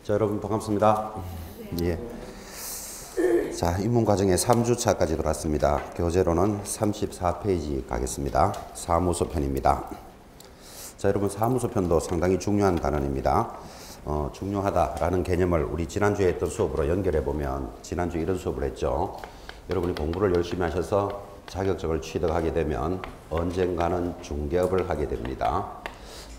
자, 여러분 반갑습니다. 예. 자, 입문 과정의 3주차까지 돌았습니다. 교재로는 34페이지 가겠습니다. 사무소 편입니다. 자, 여러분 사무소 편도 상당히 중요한 단원입니다. 중요하다라는 개념을 우리 지난주에 했던 수업으로 연결해 보면 지난주에 이런 수업을 했죠. 여러분이 공부를 열심히 하셔서 자격증을 취득하게 되면 언젠가는 중개업을 하게 됩니다.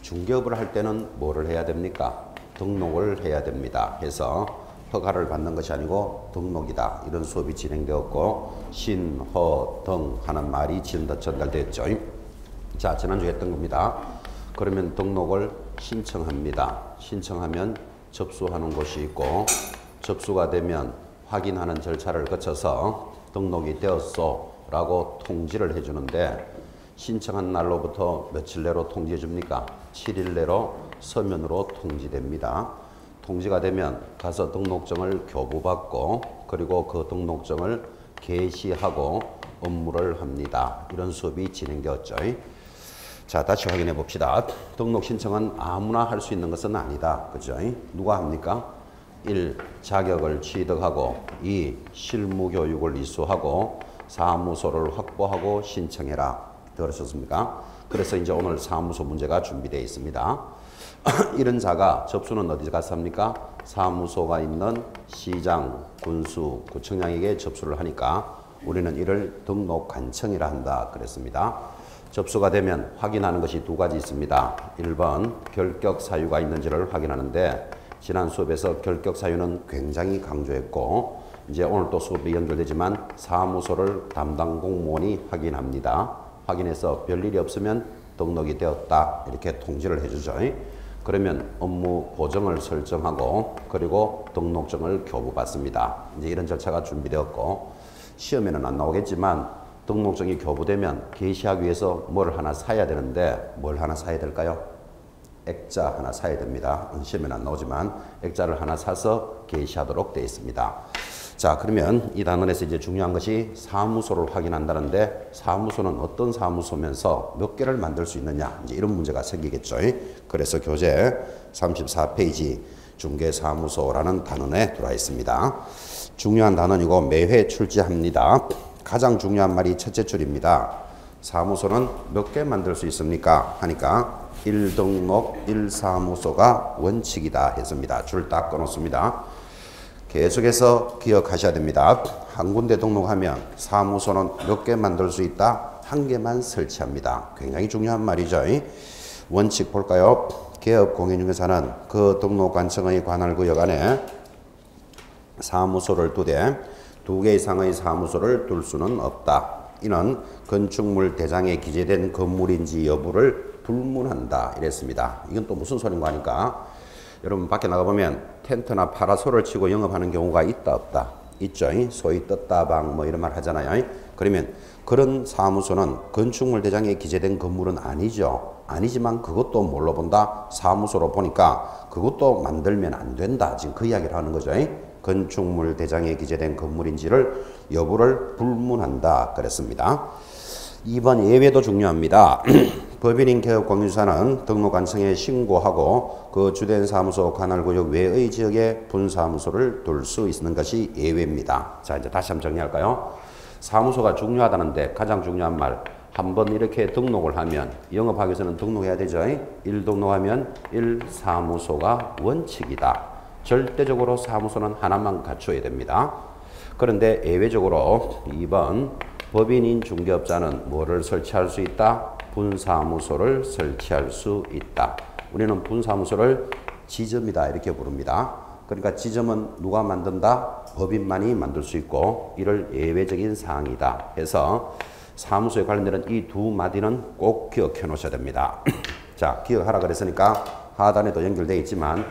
중개업을 할 때는 뭐를 해야 됩니까? 등록을 해야 됩니다. 해서 허가를 받는 것이 아니고 등록이다. 이런 수업이 진행되었고 신, 허, 등 하는 말이 전달되었죠. 자, 지난주에 했던 겁니다. 그러면 등록을 신청합니다. 신청하면 접수하는 곳이 있고 접수가 되면 확인하는 절차를 거쳐서 등록이 되었소 라고 통지를 해주는데 신청한 날로부터 며칠 내로 통지해 줍니까? 7일 내로 서면으로 통지됩니다. 통지가 되면 가서 등록증을 교부받고 그리고 그 등록증을 게시하고 업무를 합니다. 이런 수업이 진행되었죠. 자, 다시 확인해 봅시다. 등록 신청은 아무나 할 수 있는 것은 아니다. 그죠? 누가 합니까? 1. 자격을 취득하고 2. 실무 교육을 이수하고 사무소를 확보하고 신청해라. 들으셨습니까? 그래서 이제 오늘 사무소 문제가 준비되어 있습니다. 이런 자가 접수는 어디 가서 합니까? 사무소가 있는 시장, 군수, 구청장에게 접수를 하니까 우리는 이를 등록 관청이라 한다. 그랬습니다. 접수가 되면 확인하는 것이 두 가지 있습니다. 1번 결격 사유가 있는지를 확인하는데 지난 수업에서 결격 사유는 굉장히 강조했고 이제 오늘 또 수업이 연결되지만 사무소를 담당 공무원이 확인합니다. 확인해서 별일이 없으면 등록이 되었다. 이렇게 통지를 해주죠. 그러면 업무 보정을 설정하고 그리고 등록증을 교부받습니다. 이제 이런 절차가 준비되었고 시험에는 안 나오겠지만 등록증이 교부되면 게시하기 위해서 뭘 하나 사야 되는데 뭘 하나 사야 될까요? 액자 하나 사야 됩니다. 시험에는 안 나오지만 액자를 하나 사서 게시하도록 되어 있습니다. 자, 그러면 이 단원에서 이제 중요한 것이 사무소를 확인한다는데 사무소는 어떤 사무소면서 몇 개를 만들 수 있느냐 이제 이런 문제가 생기겠죠. 그래서 교재 34페이지 중개사무소라는 단원에 들어와 있습니다. 중요한 단원이고 매회 출제합니다. 가장 중요한 말이 첫째 줄입니다. 사무소는 몇 개 만들 수 있습니까? 하니까 1등록 1사무소가 원칙이다 했습니다. 줄 딱 끊었습니다. 계속해서 기억하셔야 됩니다. 한 군데 등록하면 사무소는 몇 개 만들 수 있다? 한 개만 설치합니다. 굉장히 중요한 말이죠. 원칙 볼까요? 개업공인중개사는 그 등록관청의 관할구역 안에 사무소를 두 개 이상의 사무소를 둘 수는 없다. 이는 건축물 대장에 기재된 건물인지 여부를 불문한다. 이랬습니다. 이건 또 무슨 소린가 하니까 여러분 밖에 나가보면 텐트나 파라솔을 치고 영업하는 경우가 있다 없다? 있죠. 소위 떴다방 뭐 이런 말 하잖아요. 그러면 그런 사무소는 건축물 대장에 기재된 건물은 아니죠. 아니지만 그것도 뭘로 본다? 사무소로 보니까 그것도 만들면 안 된다. 지금 그 이야기를 하는 거죠. 건축물 대장에 기재된 건물인지를 여부를 불문한다. 그랬습니다. 2번 예외도 중요합니다. 법인인 개업공인중개사는 등록관청에 신고하고 그 주된 사무소 관할구역 외의 지역에 분사무소를 둘 수 있는 것이 예외입니다. 자, 이제 다시 한번 정리할까요? 사무소가 중요하다는데 가장 중요한 말, 한번 이렇게 등록을 하면 영업하기 위해서는 등록해야 되죠. 1등록하면 1사무소가 원칙이다. 절대적으로 사무소는 하나만 갖춰야 됩니다. 그런데 예외적으로 2번 법인인 중개업자는 뭐를 설치할 수 있다? 분사무소를 설치할 수 있다. 우리는 분사무소를 지점이다 이렇게 부릅니다. 그러니까 지점은 누가 만든다? 법인만이 만들 수 있고 이를 예외적인 사항이다 해서 사무소에 관련된 이 두 마디는 꼭 기억해 놓으셔야 됩니다. 자, 기억하라 그랬으니까 하단에도 연결되어 있지만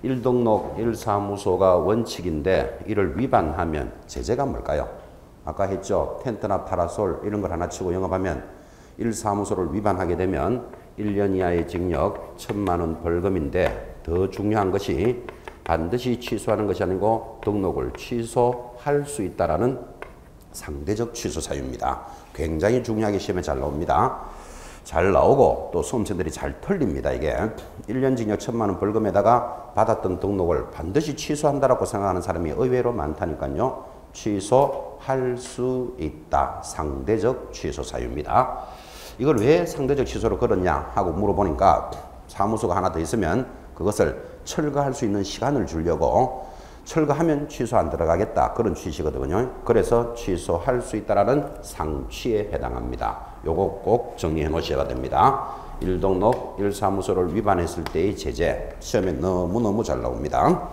1등록 1사무소가 원칙인데 이를 위반하면 제재가 뭘까요? 아까 했죠. 텐트나 파라솔 이런 걸 하나 치고 영업하면 1사무소를 위반하게 되면 1년 이하의 징역 1,000만 원 벌금인데 더 중요한 것이 반드시 취소하는 것이 아니고 등록을 취소할 수 있다라는 상대적 취소 사유입니다. 굉장히 중요하게 시험에 잘 나옵니다. 잘 나오고 또 수험생들이 잘 털립니다. 이게 1년 징역 1,000만 원 벌금에다가 받았던 등록을 반드시 취소한다라고 생각하는 사람이 의외로 많다니까요. 취소할 수 있다. 상대적 취소 사유입니다. 이걸 왜 상대적 취소로 걸었냐 하고 물어보니까 사무소가 하나 더 있으면 그것을 철거할 수 있는 시간을 주려고 철거하면 취소 안 들어가겠다. 그런 취지거든요. 그래서 취소할 수 있다라는 상취에 해당합니다. 요거 꼭 정리해 놓으셔야 됩니다. 1등록 1사무소를 위반했을 때의 제재. 시험에 너무너무 잘 나옵니다.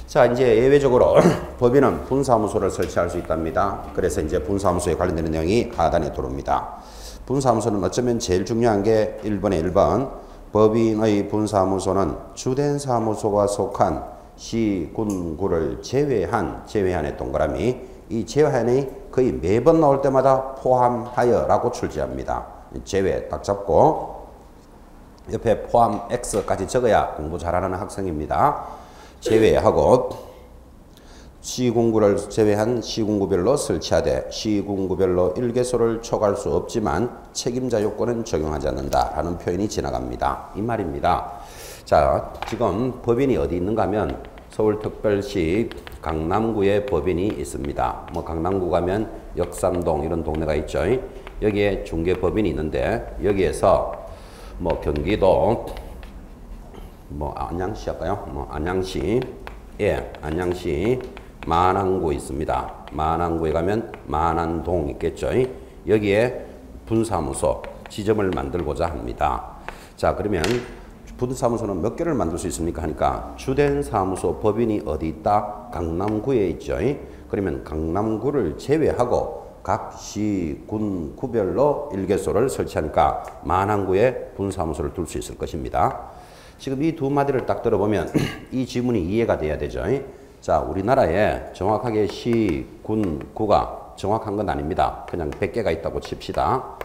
자, 이제 예외적으로 법인은 분사무소를 설치할 수 있답니다. 그래서 이제 분사무소에 관련되는 내용이 하단에 들어옵니다. 분사무소는 어쩌면 제일 중요한 게 1번에 1번. 법인의 분사무소는 주된 사무소가 속한 시, 군, 구를 제외한의 동그라미, 이 제외한이 거의 매번 나올 때마다 포함하여 라고 출제합니다. 제외 딱 잡고 옆에 포함 X까지 적어야 공부 잘하는 학생입니다. 제외하고 시군구를 제외한 시군구별로 설치하되 시군구별로 일개소를 초과할 수 없지만 책임자 요건은 적용하지 않는다라는 표현이 지나갑니다. 이 말입니다. 자, 지금 법인이 어디 있는가 하면 서울특별시 강남구에 법인이 있습니다. 뭐 강남구 가면 역삼동 이런 동네가 있죠. 여기에 중개법인이 있는데 여기에서 뭐 경기도 뭐 안양시 할까요? 뭐 안양시 만안구 있습니다. 만안구에 가면 만안동 있겠죠. 여기에 분사무소 지점을 만들고자 합니다. 자, 그러면 분사무소는 몇 개를 만들 수 있습니까? 하니까 주된 사무소 법인이 어디 있다? 강남구에 있죠. 그러면 강남구를 제외하고 각 시, 군, 구별로 일개소를 설치하니까 만안구에 분사무소를 둘 수 있을 것입니다. 지금 이 두 마디를 딱 들어보면 이 지문이 이해가 돼야 되죠. 자, 우리나라에 정확하게 시, 군, 구가 정확한 건 아닙니다. 그냥 100개가 있다고 칩시다.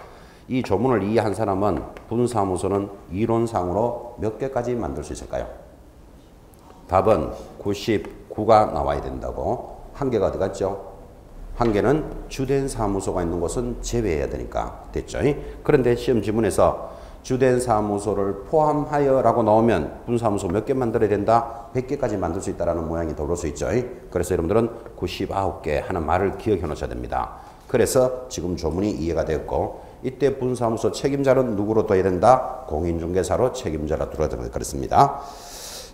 이 조문을 이해한 사람은 분사무소는 이론상으로 몇 개까지 만들 수 있을까요? 답은 99가 나와야 된다고. 한 개가 어디 갔죠? 한 개는 주된 사무소가 있는 곳은 제외해야 되니까 됐죠. 그런데 시험 지문에서 주된 사무소를 포함하여 라고 나오면 분사무소 몇 개 만들어야 된다? 100개까지 만들 수 있다는 모양이 돌아올 수 있죠. 그래서 여러분들은 99개 하는 말을 기억해 놓으셔야 됩니다. 그래서 지금 조문이 이해가 됐고 이때 분사무소 책임자는 누구로 둬야 된다? 공인중개사로 책임자로 둬야 된다. 그렇습니다.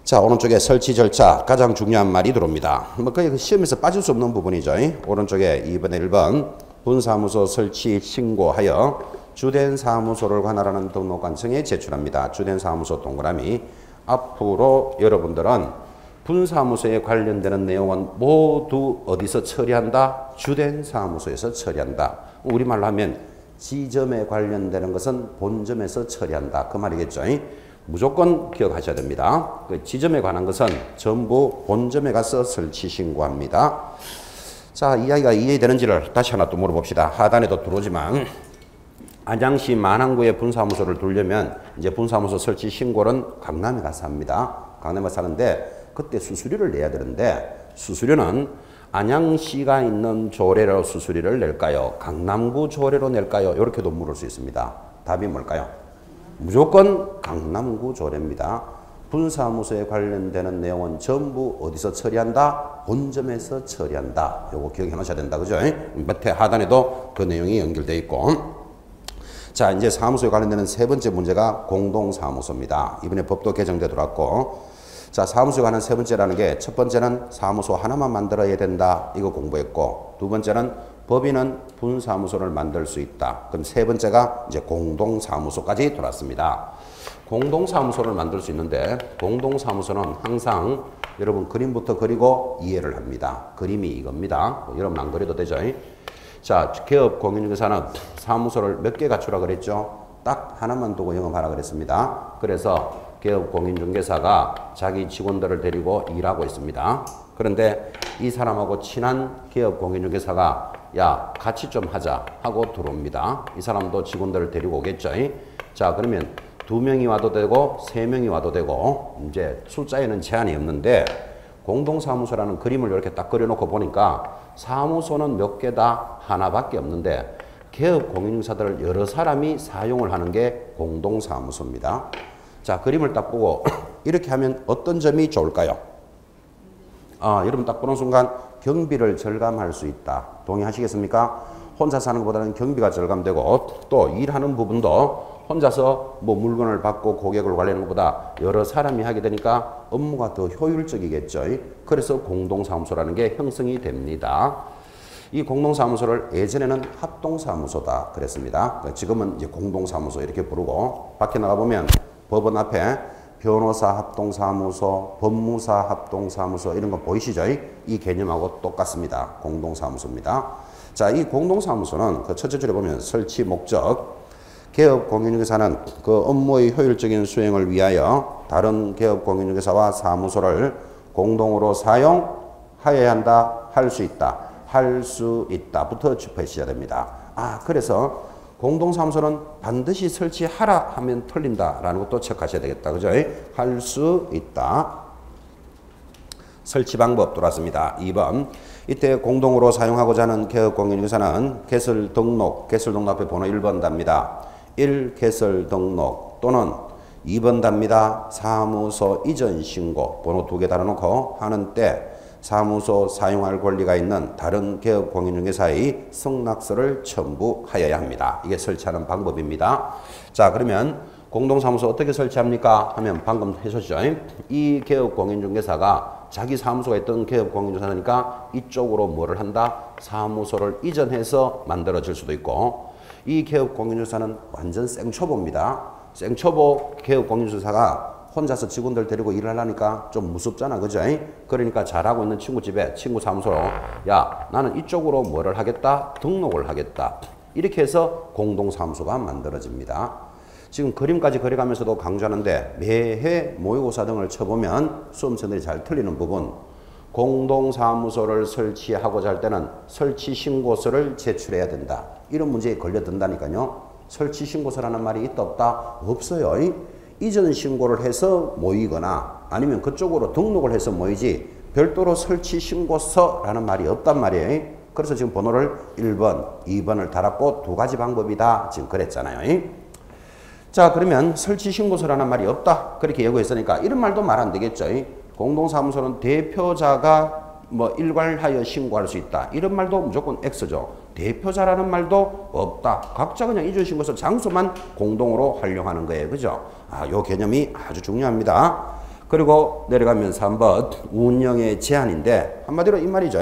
자, 오른쪽에 설치 절차 가장 중요한 말이 들어옵니다. 뭐 거의 시험에서 빠질 수 없는 부분이죠. 오른쪽에 2번에 1번 분사무소 설치 신고하여 주된 사무소를 관할하는 등록관청에 제출합니다. 주된 사무소 동그라미. 앞으로 여러분들은 분사무소에 관련되는 내용은 모두 어디서 처리한다? 주된 사무소에서 처리한다. 우리말로 하면 지점에 관련되는 것은 본점에서 처리한다. 그 말이겠죠. 무조건 기억하셔야 됩니다. 그 지점에 관한 것은 전부 본점에 가서 설치 신고합니다. 자, 이야기가 이해되는지를 다시 하나 또 물어봅시다. 하단에도 들어오지만 안양시 만안구에 분사무소를 두려면 이제 분사무소 설치 신고는 강남에 가서 합니다. 강남에 가서 하는데 그때 수수료를 내야 되는데 수수료는 안양시가 있는 조례로 수수료를 낼까요? 강남구 조례로 낼까요? 이렇게도 물을 수 있습니다. 답이 뭘까요? 무조건 강남구 조례입니다. 분사무소에 관련되는 내용은 전부 어디서 처리한다? 본점에서 처리한다. 요거 기억해 놓으셔야 된다. 그죠? 밑에 하단에도 그 내용이 연결되어 있고. 자, 이제 사무소에 관련되는 세 번째 문제가 공동사무소입니다. 이번에 법도 개정돼 들어왔고. 자, 사무소에 관한 세 번째라는 게 첫 번째는 사무소 하나만 만들어야 된다. 이거 공부했고. 두 번째는 법인은 분사무소를 만들 수 있다. 그럼 세 번째가 이제 공동사무소까지 돌았습니다. 공동사무소를 만들 수 있는데 공동사무소는 항상 여러분 그림부터 그리고 이해를 합니다. 그림이 이겁니다. 여러분 안 그려도 되죠? 자, 개업 공인중개사는 사무소를 몇 개 갖추라 그랬죠? 딱 하나만 두고 영업하라 그랬습니다. 그래서 개업 공인중개사가 자기 직원들을 데리고 일하고 있습니다. 그런데 이 사람하고 친한 개업 공인중개사가 야, 같이 좀 하자 하고 들어옵니다. 이 사람도 직원들을 데리고 오겠죠. 자, 그러면 2명이 와도 되고 3명이 와도 되고 이제 숫자에는 제한이 없는데 공동사무소라는 그림을 이렇게 딱 그려놓고 보니까 사무소는 몇 개다? 하나밖에 없는데 개업 공인중개사들 여러 사람이 사용을 하는 게 공동사무소입니다. 자, 그림을 딱 보고 이렇게 하면 어떤 점이 좋을까요? 여러분 딱 보는 순간 경비를 절감할 수 있다. 동의하시겠습니까? 혼자 사는 것보다는 경비가 절감되고 또 일하는 부분도 혼자서 뭐 물건을 받고 고객을 관리하는 것보다 여러 사람이 하게 되니까 업무가 더 효율적이겠죠. 그래서 공동사무소라는 게 형성이 됩니다. 이 공동사무소를 예전에는 합동사무소다 그랬습니다. 지금은 이제 공동사무소 이렇게 부르고 밖에 나가보면 법원 앞에 변호사 합동사무소, 법무사 합동사무소 이런 거 보이시죠? 이 개념하고 똑같습니다. 공동사무소입니다. 자, 이 공동사무소는 그 첫째 줄에 보면 설치 목적, 개업 공인중개사는 그 업무의 효율적인 수행을 위하여 다른 개업 공인중개사와 사무소를 공동으로 사용하여야 한다, 할 수 있다, 할 수 있다부터 짚으셔야 됩니다. 그래서 공동사무소는 반드시 설치하라 하면 틀린다라는 것도 체크하셔야 되겠다. 그죠? 할 수 있다. 설치 방법 돌았습니다. 2번. 이때 공동으로 사용하고자 하는 개업공인중개사는 개설 등록 앞에 번호 1번 답니다. 1. 개설 등록 또는 2번 답니다. 사무소 이전 신고 번호 2개 달아놓고 하는 때 사무소 사용할 권리가 있는 다른 개업공인중개사의 승낙서를 첨부하여야 합니다. 이게 설치하는 방법입니다. 자, 그러면 공동사무소 어떻게 설치합니까? 하면 방금 해주셨죠. 이 개업공인중개사가 자기 사무소가 있던 개업공인중개사니까 이쪽으로 뭐를 한다? 사무소를 이전해서 만들어질 수도 있고, 이 개업공인중개사는 완전 생초보입니다. 생초보 개업공인중개사가 혼자서 직원들 데리고 일을 하려니까 좀 무섭잖아. 그죠? 그러니까 잘하고 있는 친구 집에 친구 사무소로 야, 나는 이쪽으로 뭐를 하겠다? 등록을 하겠다. 이렇게 해서 공동사무소가 만들어집니다. 지금 그림까지 그려가면서도 강조하는데 매해 모의고사 등을 쳐보면 수험생들이 잘 틀리는 부분, 공동사무소를 설치하고자 할 때는 설치신고서를 제출해야 된다. 이런 문제에 걸려든다니까요. 설치신고서라는 말이 있다 없다? 없어요. 이전 신고를 해서 모이거나 아니면 그쪽으로 등록을 해서 모이지 별도로 설치신고서라는 말이 없단 말이에요. 그래서 지금 번호를 1번, 2번을 달았고 두 가지 방법이다. 지금 그랬잖아요. 자, 그러면 설치신고서라는 말이 없다. 그렇게 예고했으니까 이런 말도 말 안 되겠죠. 공동사무소는 대표자가 뭐 일괄하여 신고할 수 있다. 이런 말도 무조건 X죠. 대표자라는 말도 없다. 각자 그냥 이전신고서 장소만 공동으로 활용하는 거예요. 그죠? 요 개념이 아주 중요합니다. 그리고 내려가면 3번 운영의 제한인데 한마디로 이 말이죠.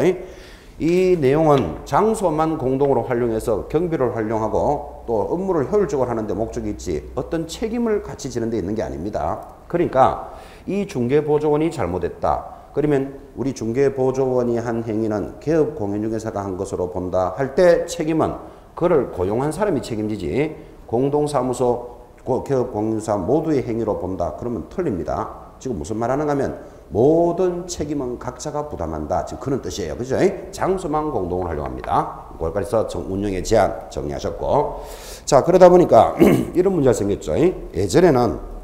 이 내용은 장소만 공동으로 활용해서 경비를 활용하고 또 업무를 효율적으로 하는 데 목적이 있지 어떤 책임을 같이 지는 데 있는 게 아닙니다. 그러니까 이 중개보조원이 잘못했다. 그러면 우리 중개보조원이 한 행위는 개업공인중개사가 한 것으로 본다 할 때 책임은 그를 고용한 사람이 책임지지 공동사무소, 개업공인중개사 모두의 행위로 본다. 그러면 틀립니다. 지금 무슨 말 하는가 하면 모든 책임은 각자가 부담한다. 지금 그런 뜻이에요. 그죠? 장소만 공동을 활용합니다. 그래서 운영의 제한 정리하셨고. 자, 그러다 보니까 이런 문제가 생겼죠. 예전에는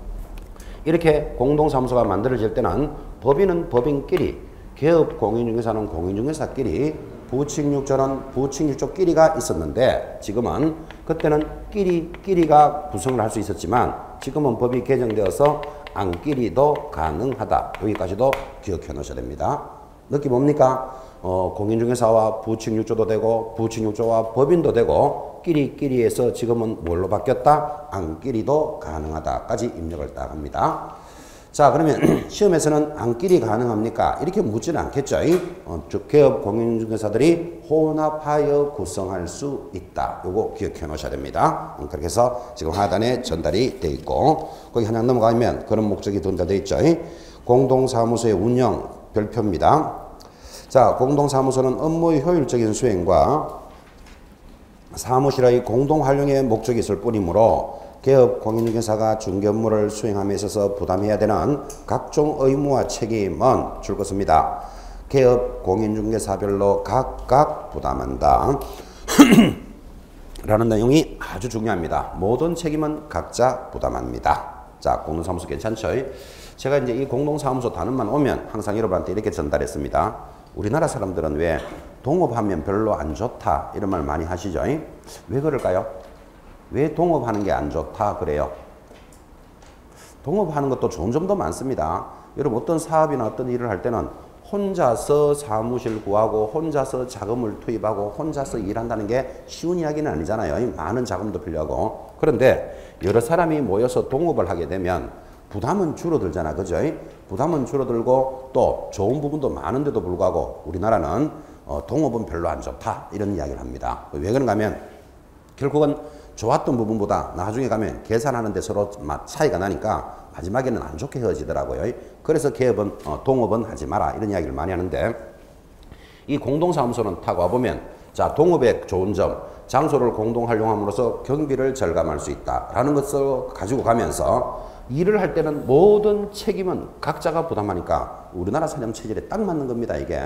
이렇게 공동사무소가 만들어질 때는 법인은 법인끼리, 개업공인중개사는 공인중개사끼리, 부칙육조는 부칙육조끼리가 있었는데 지금은 그때는 끼리가 구성을 할 수 있었지만 지금은 법이 개정되어서 안끼리도 가능하다. 여기까지도 기억해 놓으셔야 됩니다. 느낌 뭡니까? 공인중개사와 부칙육조도 되고 부칙육조와 법인도 되고 끼리에서 지금은 뭘로 바뀌었다? 안끼리도 가능하다까지 입력을 딱 합니다. 자, 그러면 시험에서는 안끼리 가능합니까? 이렇게 묻지는 않겠죠. 개업 공인중개사들이 혼합하여 구성할 수 있다. 요거 기억해 놓으셔야 됩니다. 그렇게 해서 지금 하단에 전달이 되어 있고 거기 하나 넘어가면 그런 목적이 전달되어 있죠. 공동사무소의 운영 별표입니다. 자, 공동사무소는 업무의 효율적인 수행과 사무실의 공동활용의 목적이 있을 뿐이므로 개업 공인중개사가 중개 업무를 수행함에 있어서 부담해야 되는 각종 의무와 책임은 줄 것입니다. 개업 공인중개사별로 각각 부담한다. 라는 내용이 아주 중요합니다. 모든 책임은 각자 부담합니다. 자, 공동사무소 괜찮죠? 제가 이제 이 공동사무소 단어만 오면 항상 여러분한테 이렇게 전달했습니다. 우리나라 사람들은 왜 동업하면 별로 안 좋다 이런 말 많이 하시죠. 왜 그럴까요? 왜 동업하는 게 안 좋다 그래요? 동업하는 것도 좋은 점도 많습니다. 여러분 어떤 사업이나 어떤 일을 할 때는 혼자서 사무실 구하고 혼자서 자금을 투입하고 혼자서 일한다는 게 쉬운 이야기는 아니잖아요. 많은 자금도 필요하고. 그런데 여러 사람이 모여서 동업을 하게 되면 부담은 줄어들잖아. 그죠? 부담은 줄어들고 또 좋은 부분도 많은데도 불구하고 우리나라는 동업은 별로 안 좋다 이런 이야기를 합니다. 왜 그런가 하면 결국은 좋았던 부분보다 나중에 가면 계산하는데 서로 차이가 나니까 마지막에는 안 좋게 헤어지더라고요. 그래서 개업은 동업은 하지 마라 이런 이야기를 많이 하는데 이 공동사무소는 딱 와보면 자 동업의 좋은 점 장소를 공동 활용함으로써 경비를 절감할 수 있다라는 것을 가지고 가면서 일을 할 때는 모든 책임은 각자가 부담하니까 우리나라 사람 체질에 딱 맞는 겁니다. 이게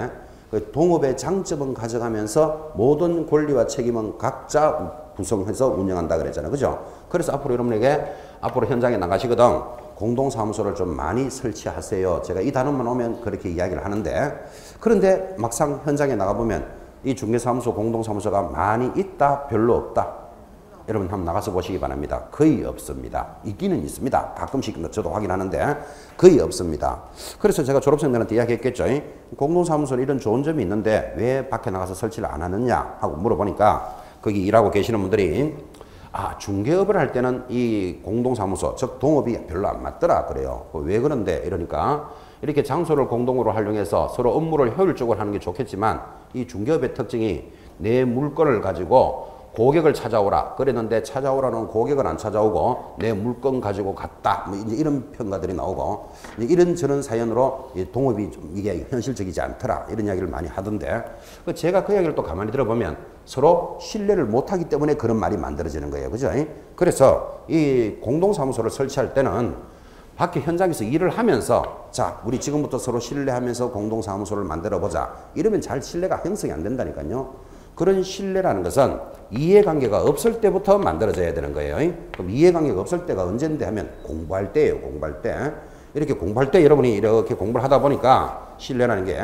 동업의 장점은 가져가면서 모든 권리와 책임은 각자 구성해서 운영한다 그랬잖아요. 그죠? 그래서 앞으로 여러분에게 앞으로 현장에 나가시거든 공동사무소를 좀 많이 설치하세요. 제가 이 단어만 오면 그렇게 이야기를 하는데 그런데 막상 현장에 나가보면 이 중개사무소 공동사무소가 많이 있다 별로 없다. 여러분 한번 나가서 보시기 바랍니다. 거의 없습니다. 있기는 있습니다. 가끔씩 저도 확인하는데 거의 없습니다. 그래서 제가 졸업생들한테 이야기했겠죠. 공동사무소는 이런 좋은 점이 있는데 왜 밖에 나가서 설치를 안 하느냐 하고 물어보니까 거기 일하고 계시는 분들이 중개업을 할 때는 이 공동사무소 즉 동업이 별로 안 맞더라 그래요. 왜 그런데 이러니까 이렇게 장소를 공동으로 활용해서 서로 업무를 효율적으로 하는 게 좋겠지만 이 중개업의 특징이 내 물건을 가지고 고객을 찾아오라 그랬는데 찾아오라는 고객은 안 찾아오고 내 물건 가지고 갔다 뭐 이제 이런 평가들이 나오고 이런저런 사연으로 동업이 좀 이게 현실적이지 않더라 이런 이야기를 많이 하던데 제가 그 이야기를 또 가만히 들어보면 서로 신뢰를 못하기 때문에 그런 말이 만들어지는 거예요. 그죠? 그래서 이 공동사무소를 설치할 때는 밖에 현장에서 일을 하면서 자 우리 지금부터 서로 신뢰하면서 공동사무소를 만들어 보자 이러면 잘 신뢰가 형성이 안 된다니까요. 그런 신뢰라는 것은 이해관계가 없을 때부터 만들어져야 되는 거예요. 그럼 이해관계가 없을 때가 언젠데 하면 공부할 때예요. 공부할 때. 이렇게 공부할 때 여러분이 이렇게 공부를 하다 보니까 신뢰라는 게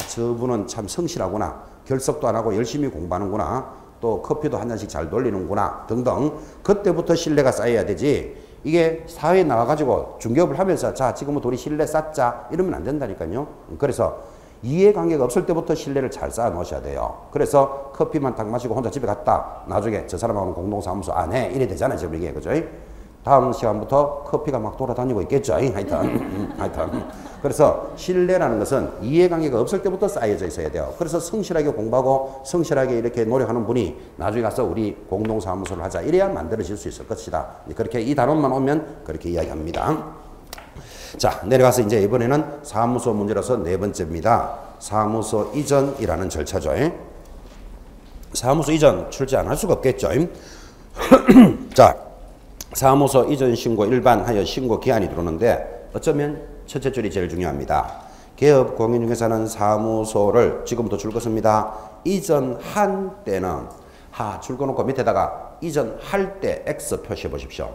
저분은 참 성실하구나. 결석도 안 하고 열심히 공부하는구나. 또 커피도 한 잔씩 잘 돌리는구나. 등등. 그때부터 신뢰가 쌓여야 되지. 이게 사회에 나와가지고 중개업을 하면서 자 지금부터 우리 신뢰 쌓자 이러면 안 된다니까요. 그래서 이해관계가 없을 때부터 신뢰를 잘 쌓아 놓으셔야 돼요. 그래서 커피만 딱 마시고 혼자 집에 갔다 나중에 저 사람하고는 공동사무소 안 해 이래 되잖아요. 지금 이게 그죠? 다음 시간부터 커피가 막 돌아다니고 있겠죠. 하여튼 그래서 신뢰라는 것은 이해관계가 없을 때부터 쌓여져 있어야 돼요. 그래서 성실하게 공부하고 성실하게 이렇게 노력하는 분이 나중에 가서 우리 공동사무소를 하자 이래야 만들어질 수 있을 것이다. 그렇게 이 단원만 오면 그렇게 이야기합니다. 자 내려가서 이제 이번에는 사무소 문제로서 네 번째입니다. 사무소 이전이라는 절차죠. 사무소 이전 출제 안 할 수가 없겠죠. 자 사무소 이전 신고 일반하여 신고 기한이 들어오는데 어쩌면 첫째 줄이 제일 중요합니다. 개업 공인중개사는 사무소를 지금부터 줄 것입니다. 이전한 때는 줄 거놓고 밑에다가 이전할 때 X 표시해 보십시오.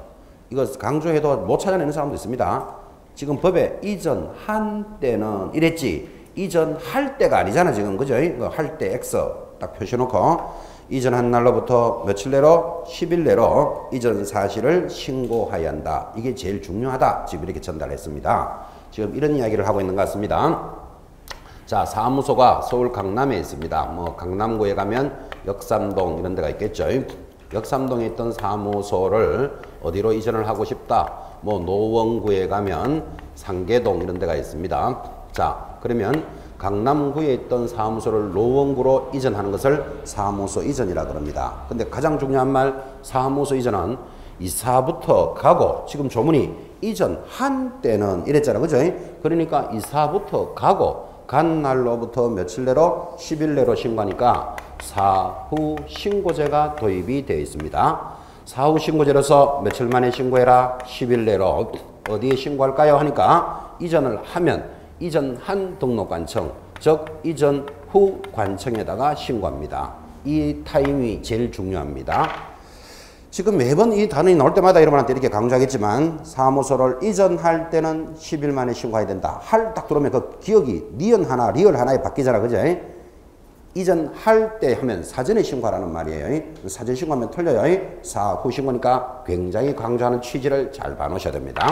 이거 강조해도 못 찾아내는 사람도 있습니다. 지금 법에 이전한 때는 이랬지 이전할 때가 아니잖아 지금 그죠? 할 때 X 딱 표시해놓고 이전한 날로부터 며칠 내로 10일 내로 이전 사실을 신고해야 한다. 이게 제일 중요하다. 지금 이렇게 전달했습니다. 지금 이런 이야기를 하고 있는 것 같습니다. 자 사무소가 서울 강남에 있습니다. 뭐 강남구에 가면 역삼동 이런 데가 있겠죠. 역삼동에 있던 사무소를 어디로 이전을 하고 싶다. 뭐 노원구에 가면 상계동 이런 데가 있습니다. 자 그러면 강남구에 있던 사무소를 노원구로 이전하는 것을 사무소 이전이라 그럽니다. 근데 가장 중요한 말 사무소 이전은 이사부터 가고 지금 조문이 이전한 때는 이랬잖아. 그죠? 그러니까 이사부터 가고 간 날로부터 며칠 내로 10일 내로 신고하니까 사후 신고제가 도입이 되어 있습니다. 사후 신고제로서 며칠 만에 신고해라 10일 내로 어디에 신고할까요 하니까 이전을 하면 이전한 등록관청 즉 이전 후 관청에다가 신고합니다. 이 타임이 제일 중요합니다. 지금 매번 이 단어가 나올 때마다 여러분한테 이렇게 강조하겠지만 사무소를 이전할 때는 10일 만에 신고해야 된다. 할 딱 들어오면 그 기억이 니은 하나 리얼 하나에 바뀌잖아. 그죠? 이전할 때 하면 사전에 신고하라는 말이에요. 사전 신고하면 틀려요. 사후 신고니까 굉장히 강조하는 취지를 잘 봐놓으셔야 됩니다.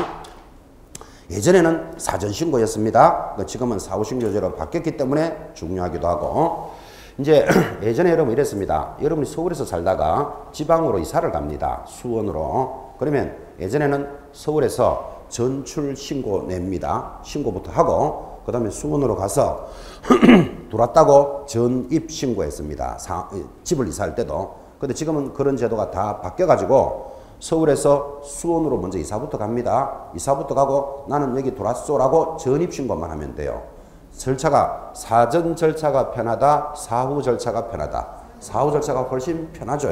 예전에는 사전 신고였습니다. 지금은 사후 신고제로 바뀌었기 때문에 중요하기도 하고, 이제 예전에 여러분 이랬습니다. 여러분이 서울에서 살다가 지방으로 이사를 갑니다. 수원으로. 그러면 예전에는 서울에서 전출 신고 냅니다. 신고부터 하고 그 다음에 수원으로 가서 들어왔다고 전입 신고했습니다. 집을 이사할 때도. 근데 지금은 그런 제도가 다 바뀌어가지고 서울에서 수원으로 먼저 이사부터 갑니다. 이사부터 가고 나는 여기 들어왔소라고 전입 신고만 하면 돼요. 절차가 사전 절차가 편하다, 사후 절차가 편하다. 사후 절차가 훨씬 편하죠.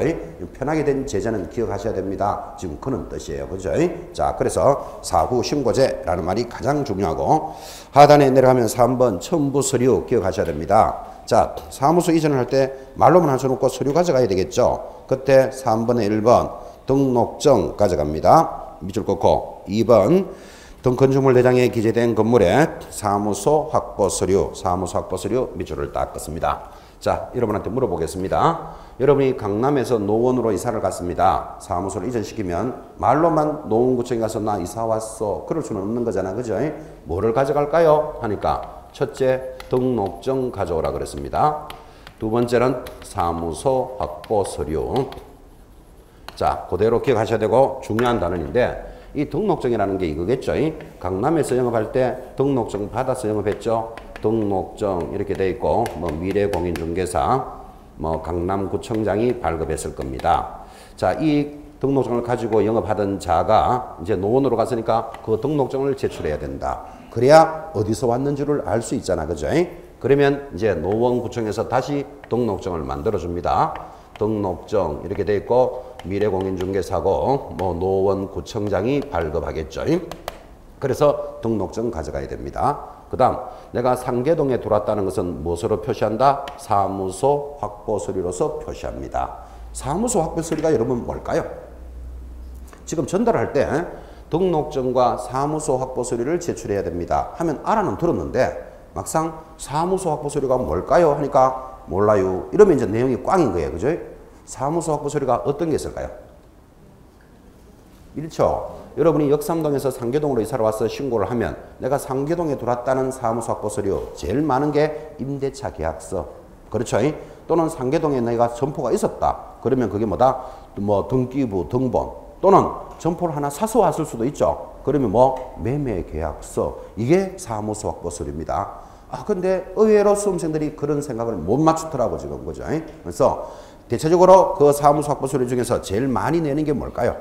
편하게 된 제재는 기억하셔야 됩니다. 지금 그런 뜻이에요. 그죠? 자, 그래서 사후 신고제라는 말이 가장 중요하고, 하단에 내려가면 3번 첨부 서류 기억하셔야 됩니다. 자, 사무소 이전을 할 때 말로만 할 수는 없고 서류 가져가야 되겠죠. 그때 3번에 1번 등록증 가져갑니다. 밑줄 긋고 2번 등 건축물 대장에 기재된 건물에 사무소 확보 서류 밑줄을 딱 긋습니다. 자, 여러분한테 물어보겠습니다. 여러분이 강남에서 노원으로 이사를 갔습니다. 사무소를 이전시키면 말로만 노원구청에 가서 나 이사 왔어. 그럴 수는 없는 거잖아. 그죠? 뭐를 가져갈까요? 하니까 첫째 등록증 가져오라 그랬습니다. 두 번째는 사무소 확보 서류. 자, 그대로 기억하셔야 되고 중요한 단어인데 이 등록증이라는 게 이거겠죠. 강남에서 영업할 때 등록증 받아서 영업했죠. 등록증 이렇게 돼 있고 뭐 미래공인중개사 뭐 강남구청장이 발급했을 겁니다. 자, 이 등록증을 가지고 영업하던 자가 이제 노원으로 갔으니까 그 등록증을 제출해야 된다. 그래야 어디서 왔는지를 알 수 있잖아. 그죠? 그러면 이제 노원구청에서 다시 등록증을 만들어 줍니다. 등록증 이렇게 돼 있고 미래공인중개사고 뭐 노원구청장이 발급하겠죠. 그래서 등록증 가져가야 됩니다. 그 다음 내가 상계동에 들어왔다는 것은 무엇으로 표시한다? 사무소 확보 서류로서 표시합니다. 사무소 확보 서류가 여러분 뭘까요? 지금 전달할 때 등록증과 사무소 확보 서류를 제출해야 됩니다 하면 알아는 들었는데 막상 사무소 확보 서류가 뭘까요? 하니까 몰라요. 이러면 이제 내용이 꽝인 거예요. 그죠? 사무소 확보 서류가 어떤 게 있을까요? 그렇죠. 여러분이 역삼동에서 상계동으로 이사를 와서 신고를 하면 내가 상계동에 들어왔다는 사무소 확보 서류 제일 많은 게 임대차 계약서. 그렇죠. 또는 상계동에 내가 점포가 있었다. 그러면 그게 뭐다? 뭐 등기부, 등본 또는 점포를 하나 사서 왔을 수도 있죠. 그러면 뭐 매매 계약서. 이게 사무소 확보 서류입니다. 아, 근데 의외로 수험생들이 그런 생각을 못 맞추더라고 지금. 그죠? 그래서 대체적으로 그 사무소 확보 서류 중에서 제일 많이 내는 게 뭘까요?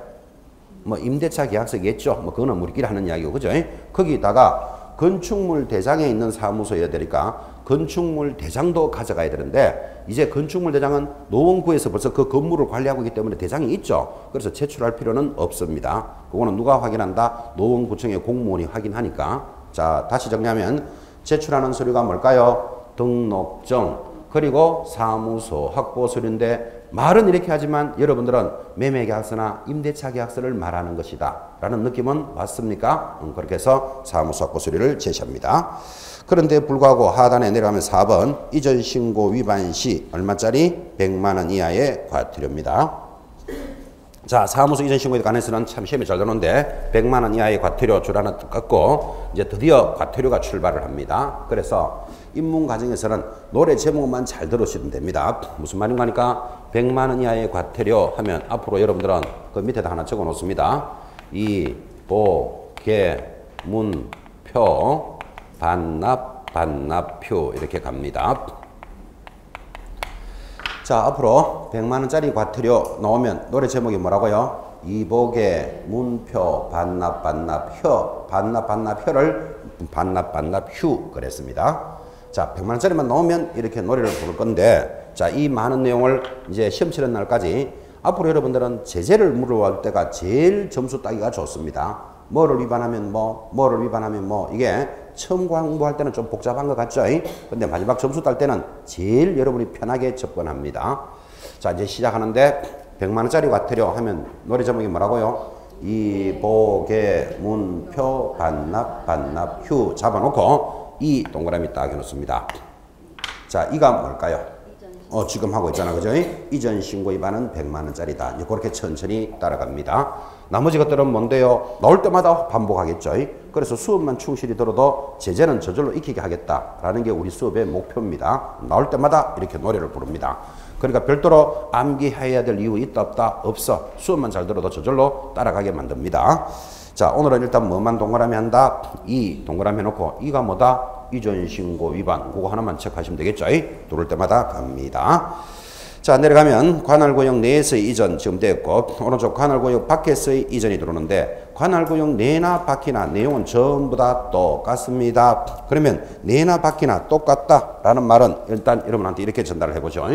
뭐 임대차 계약서겠죠. 뭐 그거는 우리끼리 하는 이야기고. 그죠? 거기다가 건축물 대장에 있는 사무소여야 되니까 건축물 대장도 가져가야 되는데 이제 건축물 대장은 노원구에서 벌써 그 건물을 관리하고 있기 때문에 대장이 있죠. 그래서 제출할 필요는 없습니다. 그거는 누가 확인한다? 노원구청의 공무원이 확인하니까. 자, 다시 정리하면 제출하는 서류가 뭘까요? 등록증 그리고 사무소 확보 서류인데 말은 이렇게 하지만 여러분들은 매매계약서나 임대차 계약서를 말하는 것이다 라는 느낌은 왔습니까? 그렇게 해서 사무소 확보 서류를 제시합니다. 그런데 불구하고 하단에 내려가면 4번 이전 신고 위반 시 얼마짜리? 100만 원 이하의 과태료입니다. 자, 사무소 이전 신고에 관해서는 참 시험이 잘 나오는데 100만 원 이하의 과태료 줄 하나 깎고 이제 드디어 과태료가 출발을 합니다. 그래서 입문 과정에서는 노래 제목만 잘 들으시면 됩니다. 무슨 말인가 하니까 100만 원 이하의 과태료 하면 앞으로 여러분들은 그 밑에다 하나 적어 놓습니다. 이, 보, 개, 문, 표, 반납, 반납표 이렇게 갑니다. 자, 앞으로 100만 원짜리 과태료 나오면 노래 제목이 뭐라고요? 이복의 문표 반납 반납효 반납 반납효를 반납 반납휴 그랬습니다. 자, 100만 원짜리만 나오면 이렇게 노래를 부를 건데 자, 이 많은 내용을 이제 시험 치는 날까지 앞으로 여러분들은 제재를 물어볼 때가 제일 점수 따기가 좋습니다. 뭐를 위반하면 뭐, 뭐를 위반하면 뭐 이게 처음 공부할 때는 좀 복잡한 것 같죠? 근데 마지막 점수 딸 때는 제일 여러분이 편하게 접근합니다. 자, 이제 시작하는데 100만 원짜리 과태료 하면 노래 제목이 뭐라고요? 이복의 문표 반납 반납휴 잡아놓고 이 동그라미 딱 해놓습니다. 자, 이가 뭘까요? 지금 하고 있잖아. 그죠? 이전 신고 위반은 100만 원짜리다. 그렇게 천천히 따라갑니다. 나머지 것들은 뭔데요? 나올 때마다 반복하겠죠. 그래서 수업만 충실히 들어도 제재는 저절로 익히게 하겠다라는 게 우리 수업의 목표입니다. 나올 때마다 이렇게 노래를 부릅니다. 그러니까 별도로 암기해야 될 이유 있다 없다? 없어. 수업만 잘 들어도 저절로 따라가게 만듭니다. 자, 오늘은 일단 뭐만 동그라미 한다? 이 동그라미 해놓고 이가 뭐다? 이전 신고 위반. 그거 하나만 체크하시면 되겠죠? 들어올 때마다 갑니다. 자, 내려가면 관할구역 내에서의 이전 지금 됐고, 오른쪽 관할구역 밖에서의 이전이 들어오는데, 관할구역 내나 밖이나 내용은 전부 다 똑같습니다. 그러면 내나 밖이나 똑같다라는 말은 일단 여러분한테 이렇게 전달을 해보죠.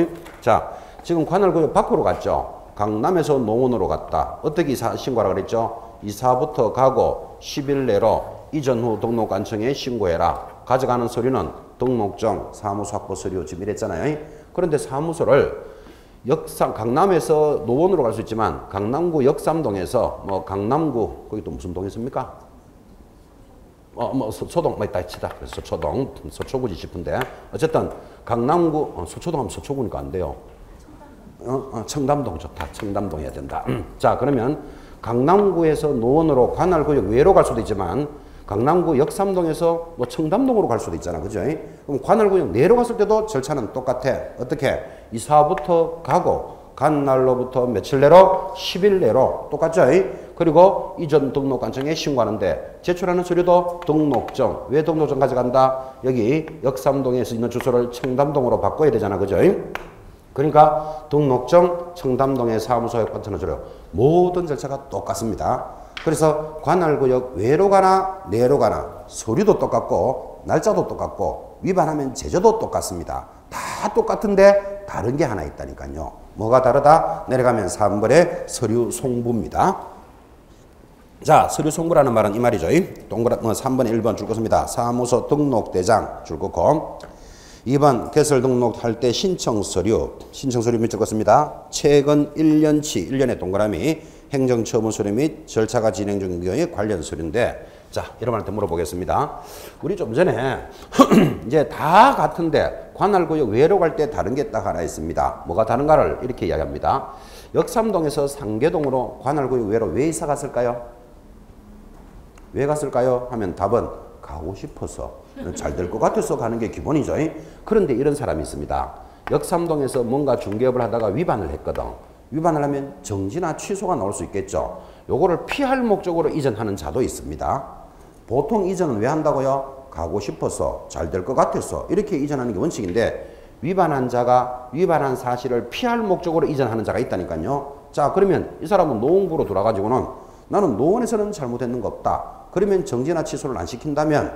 자, 지금 관할구역 밖으로 갔죠. 강남에서 노원으로 갔다. 어떻게 신고하라 그랬죠? 이사부터 가고 10일 내로 이전 후 등록관청에 신고해라. 가져가는 서류는 등록증, 사무소 확보 서류 지금 이랬잖아요. 그런데 사무소를 강남에서 노원으로 갈 수 있지만 강남구 역삼동에서 강남구 거기 또 무슨 동이 있습니까? 소동 있다 치다. 그래서 서초동, 서초구지 싶은데 어쨌든 강남구 서초동 하면 서초구니까 안 돼요. 청담동 좋다. 청담동 해야 된다. 자, 그러면 강남구에서 노원으로 관할구역 외로 갈 수도 있지만 강남구 역삼동에서 청담동으로 갈 수도 있잖아. 그죠? 그럼 관할구역 내로 갔을 때도 절차는 똑같아. 어떻게? 이사부터 가고 간 날로부터 며칠 내로? 10일 내로 똑같죠? 그리고 이전 등록관청에 신고하는데 제출하는 서류도 등록증. 왜 등록증 가져간다? 여기 역삼동에서 있는 주소를 청담동으로 바꿔야 되잖아. 그죠? 그러니까 등록증, 청담동의 사무소에 관청하는 서류 모든 절차가 똑같습니다. 그래서 관할구역 외로 가나 내로 가나 서류도 똑같고 날짜도 똑같고 위반하면 제재도 똑같습니다. 다 똑같은데 다른 게 하나 있다니까요. 뭐가 다르다? 내려가면 3번의 서류 송부입니다. 자, 서류 송부라는 말은 이 말이죠. 3번에 1번 줄 것입니다. 사무소 등록대장 줄 거고 2번 개설 등록할 때 신청 서류 몇 줄 것입니다. 최근 1년치 1년의 동그라미 행정처분 서류 및 절차가 진행 중인 경우에 관련 서류인데 자, 여러분한테 물어보겠습니다. 우리 좀 전에 이제 다 같은데 관할구역 외로 갈 때 다른 게 딱 하나 있습니다. 뭐가 다른가를 이렇게 이야기합니다. 역삼동에서 상계동으로 관할구역 외로 왜 이사 갔을까요? 왜 갔을까요? 하면 답은 가고 싶어서 잘 될 것 같아서 가는 게 기본이죠. 그런데 이런 사람이 있습니다. 역삼동에서 뭔가 중개업을 하다가 위반을 했거든. 위반을 하면 정지나 취소가 나올 수 있겠죠. 요거를 피할 목적으로 이전하는 자도 있습니다. 보통 이전은 왜 한다고요? 가고 싶어서 잘 될 것 같아서 이렇게 이전하는 게 원칙인데 위반한 자가 위반한 사실을 피할 목적으로 이전하는 자가 있다니까요. 자, 그러면 이 사람은 노원구로 돌아가지고는 나는 노원에서는 잘못했는 거 없다. 그러면 정지나 취소를 안 시킨다면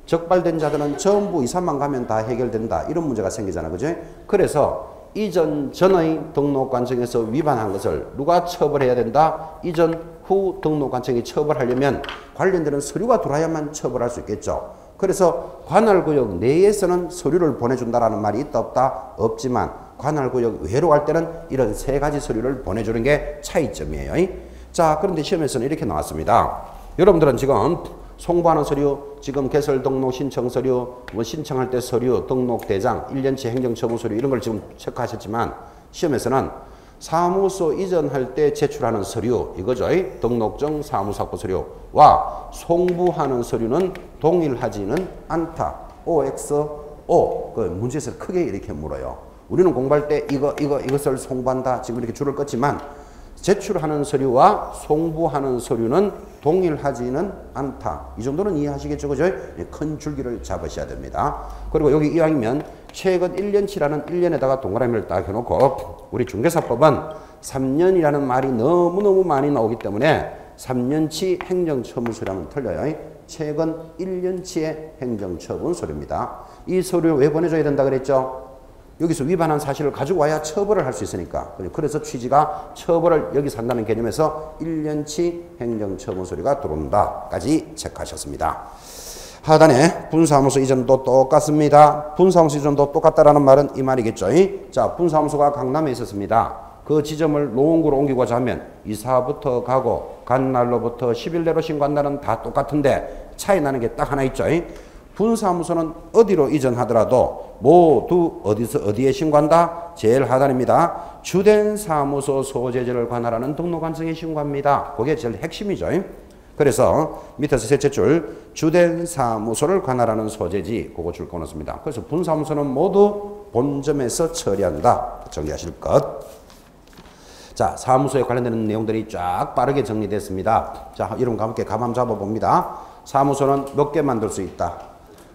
적발된 자들은 전부 이사만 가면 다 해결된다. 이런 문제가 생기잖아. 그죠? 그래서 이전 전의 등록관청에서 위반한 것을 누가 처벌해야 된다? 이전 후 등록관청이 처벌하려면 관련되는 서류가 들어와야만 처벌할 수 있겠죠. 그래서 관할구역 내에서는 서류를 보내준다라는 말이 있다 없다? 없지만 관할구역 외로 갈 때는 이런 세 가지 서류를 보내주는 게 차이점이에요. 자, 그런데 시험에서는 이렇게 나왔습니다. 여러분들은 지금 송부하는 서류, 지금 개설 등록 신청 서류, 신청할 때 서류, 등록 대장, 1년치 행정처분 서류 이런 걸 지금 체크하셨지만 시험에서는 사무소 이전할 때 제출하는 서류 이거죠. 등록증, 사무소 확보 서류와 송부하는 서류는 동일하지는 않다. OXO 그 문제에서 크게 이렇게 물어요. 우리는 공부할 때 이것을 송부한다. 지금 이렇게 줄을 껐지만 제출하는 서류와 송부하는 서류는 동일하지는 않다. 이 정도는 이해하시겠죠? 그죠? 큰 줄기를 잡으셔야 됩니다. 그리고 여기 이왕이면 최근 1년치라는 1년에다가 동그라미를 딱 해놓고 우리 중개사법은 3년이라는 말이 너무너무 많이 나오기 때문에 3년치 행정처분 서류하면 틀려요. 최근 1년치의 행정처분 서류입니다. 이 서류를 왜 보내줘야 된다 그랬죠? 여기서 위반한 사실을 가지고 와야 처벌을 할 수 있으니까. 그래서 취지가 처벌을 여기서 한다는 개념에서 1년치 행정처분 서류가 들어온다까지 체크하셨습니다. 하단에 분사무소 이전도 똑같습니다. 분사무소 이전도 똑같다라는 말은 이 말이겠죠. 자, 분사무소가 강남에 있었습니다. 그 지점을 노원구로 옮기고자 하면 이사부터 가고 간 날로부터 10일 내로 신고한 날은 다 똑같은데 차이 나는 게 딱 하나 있죠. 분사무소는 어디로 이전하더라도 모두 어디에 신고한다? 제일 하단입니다. 주된 사무소 소재지를 관할하는 등록관청에 신고합니다. 그게 제일 핵심이죠. 그래서 밑에서 셋째 줄 주된 사무소를 관할하는 소재지 그거 줄 꺼놓습니다. 그래서 분사무소는 모두 본점에서 처리한다. 정리하실 것. 자, 사무소에 관련되는 내용들이 쫙 빠르게 정리됐습니다. 자, 여러분 함께 감 한번 잡아봅니다. 사무소는 몇 개 만들 수 있다?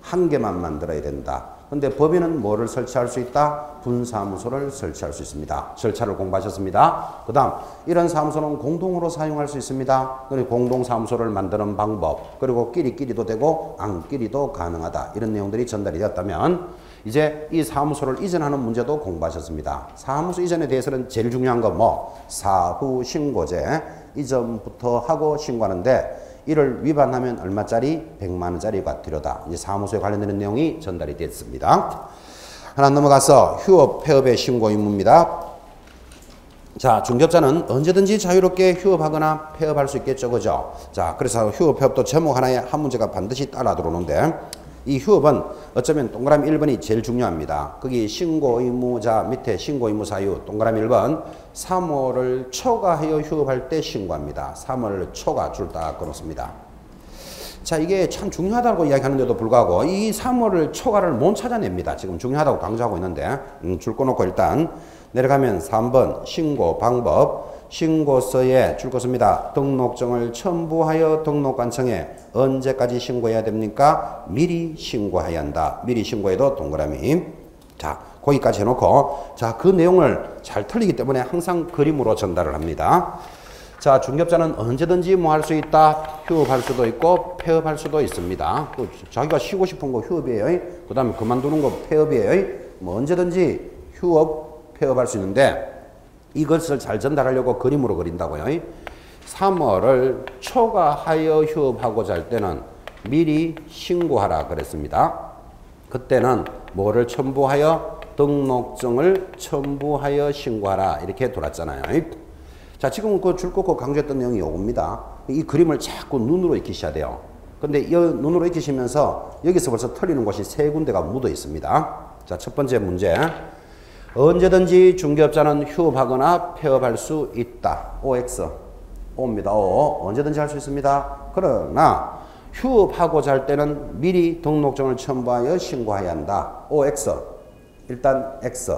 한 개만 만들어야 된다. 근데 법인은 뭐를 설치할 수 있다? 분사무소를 설치할 수 있습니다. 절차를 공부하셨습니다. 그 다음 이런 사무소는 공동으로 사용할 수 있습니다. 그리고 공동사무소를 만드는 방법, 그리고 끼리끼리도 되고 안끼리도 가능하다. 이런 내용들이 전달이 되었다면 이제 이 사무소를 이전하는 문제도 공부하셨습니다. 사무소 이전에 대해서는 제일 중요한 건 뭐? 사후 신고제 이전부터 하고 신고하는데 이를 위반하면 얼마짜리? 100만 원짜리가 필요다. 이제 사무소에 관련되는 내용이 전달이 됐습니다. 하나 넘어가서 휴업, 폐업의 신고 의무입니다. 자, 중개업자는 언제든지 자유롭게 휴업하거나 폐업할 수 있겠죠. 그죠? 자, 그래서 휴업, 폐업도 제목 하나에 한 문제가 반드시 따라 들어오는데 이 휴업은 어쩌면 동그라미 1번이 제일 중요합니다. 거기 신고 의무자 밑에 신고 의무 사유 동그라미 1번 3월을 초과하여 휴업할 때 신고합니다. 3월 초과 줄 딱 끊었습니다. 자, 이게 참 중요하다고 이야기하는데도 불구하고 이 3월을 초과를 못 찾아냅니다. 지금 중요하다고 강조하고 있는데 줄 꺼놓고 일단 내려가면 3번 신고 방법 신고서에 줄 것입니다. 등록증을 첨부하여 등록관청에 언제까지 신고해야 됩니까? 미리 신고해야 한다. 미리 신고해도 동그라미. 자, 거기까지 해놓고 자, 그 내용을 잘 틀리기 때문에 항상 그림으로 전달을 합니다. 자, 중개업자는 언제든지 뭐 할 수 있다. 휴업할 수도 있고 폐업할 수도 있습니다. 자기가 쉬고 싶은 거 휴업이에요. 그 다음에 그만두는 거 폐업이에요. 뭐 언제든지 휴업, 폐업할 수 있는데 이것을 잘 전달하려고 그림으로 그린다고요. 3월을 초과하여 휴업하고자 할 때는 미리 신고하라 그랬습니다. 그때는 뭐를 첨부하여? 등록증을 첨부하여 신고하라 이렇게 돌았잖아요. 자, 지금 그 줄 긋고 강조했던 내용이 요겁니다. 이 그림을 자꾸 눈으로 익히셔야 돼요. 근데 이 눈으로 익히시면서 여기서 벌써 틀리는 곳이 세 군데가 묻어 있습니다. 자, 첫 번째 문제. 언제든지 중개업자는 휴업하거나 폐업할 수 있다. OX. O입니다. O. 언제든지 할 수 있습니다. 그러나 휴업하고자 할 때는 미리 등록증을 첨부하여 신고해야 한다. OX. 일단 X.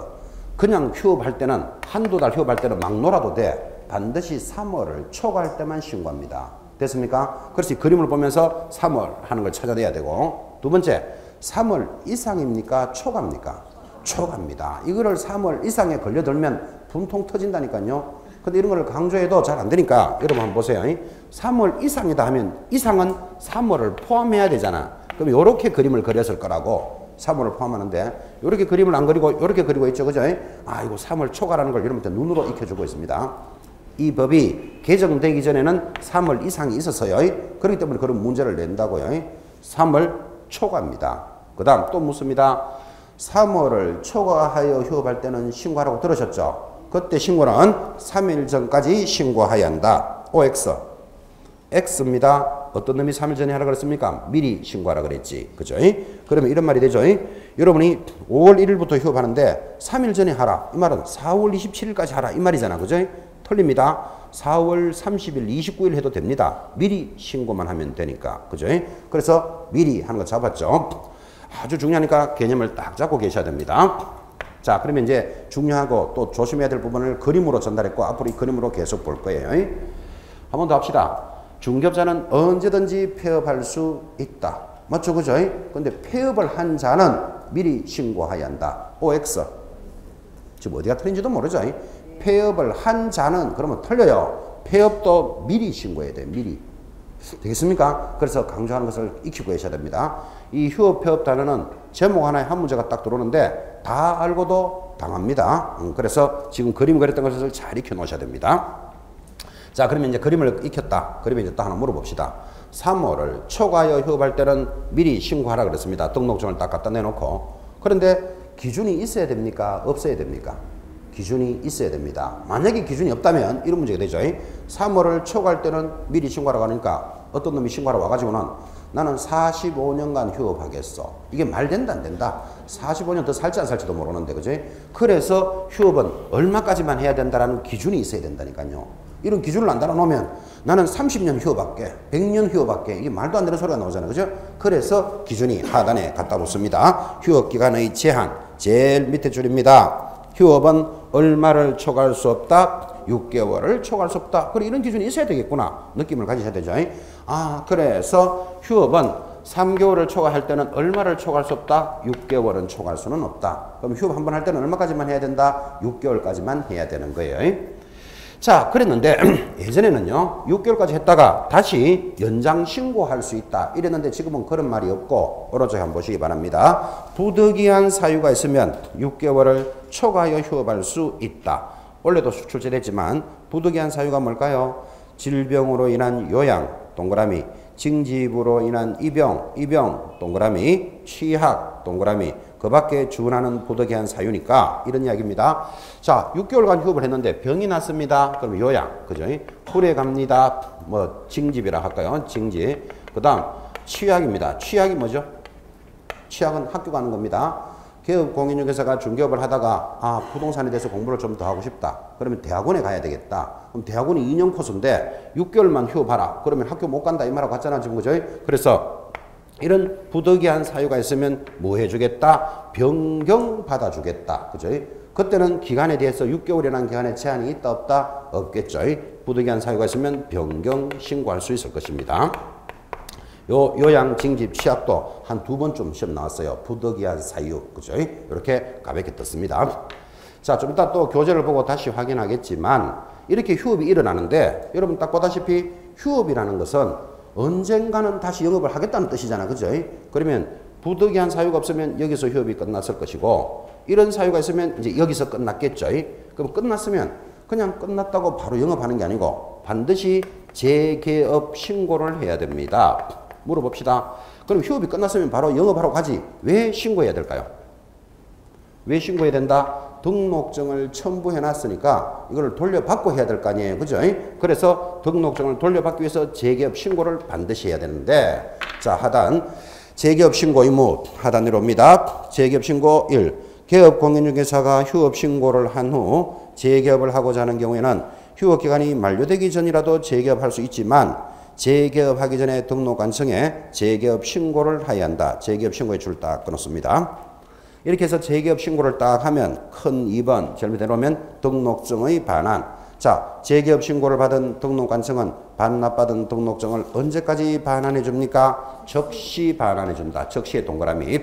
그냥 휴업할 때는 한두 달 휴업할 때는 막 놀아도 돼. 반드시 3월을 초과할 때만 신고합니다. 됐습니까? 그래서 이 그림을 보면서 3월 하는 걸 찾아내야 되고 두 번째, 3월 이상입니까? 초과입니까? 초과입니다. 이거를 3월 이상에 걸려들면 분통 터진다니까요. 근데 이런 걸 강조해도 잘 안 되니까 여러분 한번 보세요. 3월 이상이다 하면 이상은 3월을 포함해야 되잖아. 그럼 이렇게 그림을 그렸을 거라고 3월을 포함하는데 이렇게 그림을 안 그리고 이렇게 그리고 있죠. 그죠? 아, 이거 3월 초과라는 걸 여러분한테 눈으로 익혀주고 있습니다. 이 법이 개정되기 전에는 3월 이상이 있었어요. 그렇기 때문에 그런 문제를 낸다고요. 3월 초과입니다. 그 다음 또 묻습니다. 3월을 초과하여 휴업할 때는 신고하라고 들으셨죠? 그때 신고는 3일 전까지 신고해야 한다. OX. X입니다. 어떤 놈이 3일 전에 하라 그랬습니까? 미리 신고하라 그랬지. 그죠? 그러면 이런 말이 되죠? 여러분이 5월 1일부터 휴업하는데 3일 전에 하라. 이 말은 4월 27일까지 하라. 이 말이잖아. 그죠? 틀립니다. 4월 30일, 29일 해도 됩니다. 미리 신고만 하면 되니까. 그죠? 그래서 미리 하는 거 잡았죠? 아주 중요하니까 개념을 딱 잡고 계셔야 됩니다. 자, 그러면 이제 중요하고 또 조심해야 될 부분을 그림으로 전달했고 앞으로 이 그림으로 계속 볼 거예요. 한 번 더 합시다. 중개업자는 언제든지 폐업할 수 있다. 맞죠? 그죠? 근데 폐업을 한 자는 미리 신고해야 한다. OX. 지금 어디가 틀린지도 모르죠? 폐업을 한 자는 그러면 틀려요. 폐업도 미리 신고해야 돼요. 미리. 되겠습니까? 그래서 강조하는 것을 익히고 계셔야 됩니다. 이 휴업, 폐업 단어는 제목 하나에 한 문제가 딱 들어오는데 다 알고도 당합니다. 그래서 지금 그림 그렸던 것을 잘 익혀 놓으셔야 됩니다. 자, 그러면 이제 그림을 익혔다. 그러면 이제 또 하나 물어봅시다. 3월을 초과하여 휴업할 때는 미리 신고하라 그랬습니다. 등록증을 딱 갖다 내놓고. 그런데 기준이 있어야 됩니까? 없어야 됩니까? 기준이 있어야 됩니다. 만약에 기준이 없다면 이런 문제가 되죠. 3월을 초과할 때는 미리 신고하라고 하니까 어떤 놈이 신고하러 와가지고는 나는 45년간 휴업하겠어. 이게 말 된다 안 된다? 45년 더 살지 안 살지도 모르는데, 그지? 그래서 휴업은 얼마까지만 해야 된다라는 기준이 있어야 된다니까요. 이런 기준을 안 달아놓으면 나는 30년 휴업할게, 100년 휴업할게, 이게 말도 안 되는 소리가 나오잖아요, 그죠? 그래서 기준이 하단에 갖다 붙습니다. 휴업기간의 제한, 제일 밑에 줄입니다. 휴업은 얼마를 초과할 수 없다? 6개월을 초과할 수 없다. 그래, 이런 기준이 있어야 되겠구나. 느낌을 가지셔야 되죠. 아, 그래서 휴업은 3개월을 초과할 때는 얼마를 초과할 수 없다? 6개월은 초과할 수는 없다. 그럼 휴업 한 번 할 때는 얼마까지만 해야 된다? 6개월까지만 해야 되는 거예요. 자, 그랬는데 예전에는요 6개월까지 했다가 다시 연장 신고할 수 있다 이랬는데 지금은 그런 말이 없고 오른쪽에 한번 보시기 바랍니다. 부득이한 사유가 있으면 6개월을 초과하여 휴업할 수 있다. 원래도 출제됐지만 부득이한 사유가 뭘까요? 질병으로 인한 요양 동그라미, 징집으로 인한 입영 동그라미, 취약 동그라미, 그 밖에 준하는 부득이한 사유니까 이런 이야기입니다. 자, 6개월간 휴업을 했는데 병이 났습니다. 그럼 요양, 그죠? 풀에 갑니다. 뭐 징집이라 할까요? 징집. 그 다음 취약입니다. 취약이 뭐죠? 취약은 학교 가는 겁니다. 개업 공인중개사가 중개업을 하다가 부동산에 대해서 공부를 좀 더 하고 싶다. 그러면 대학원에 가야 되겠다. 그럼 대학원이 2년 코스인데 6개월만 휴업하라. 그러면 학교 못 간다 이 말하고 같잖아 지금, 그죠? 그래서 이런 부득이한 사유가 있으면 뭐 해주겠다? 변경 받아주겠다. 그죠? 그때는 기간에 대해서 6개월이라는 기간에 제한이 있다 없다? 없겠죠. 부득이한 사유가 있으면 변경 신고할 수 있을 것입니다. 요양, 징집, 취약도 한 2번쯤 시험 나왔어요. 부득이한 사유. 그죠? 이렇게 가볍게 떴습니다. 자, 좀 이따 또 교재를 보고 다시 확인하겠지만 이렇게 휴업이 일어나는데 여러분 딱 보다시피 휴업이라는 것은 언젠가는 다시 영업을 하겠다는 뜻이잖아. 그죠? 그러면 부득이한 사유가 없으면 여기서 휴업이 끝났을 것이고 이런 사유가 있으면 이제 여기서 끝났겠죠. 그럼 끝났으면 그냥 끝났다고 바로 영업하는 게 아니고 반드시 재개업 신고를 해야 됩니다. 물어봅시다. 그럼 휴업이 끝났으면 바로 영업하러 가지. 왜 신고해야 될까요? 왜 신고해야 된다? 등록증을 첨부해 놨으니까 이걸 돌려받고 해야 될 거 아니에요. 그죠? 그래서 등록증을 돌려받기 위해서 재개업 신고를 반드시 해야 되는데, 자, 하단 재개업 신고 의무 하단 내려옵니다. 재개업 신고 1. 개업 공인중개사가 휴업 신고를 한 후 재개업을 하고자 하는 경우에는 휴업 기간이 만료되기 전이라도 재개업할 수 있지만 재개업하기 전에 등록관청에 재개업 신고를 해야 한다. 재개업 신고의 줄 딱 끊었습니다. 이렇게 해서 재개업 신고를 딱 하면 큰 2번 제일 밑에 놓으면 등록증의 반환. 자, 재개업 신고를 받은 등록관청은 반납받은 등록증을 언제까지 반환해 줍니까? 적시 반환해 준다. 적시의 동그라미.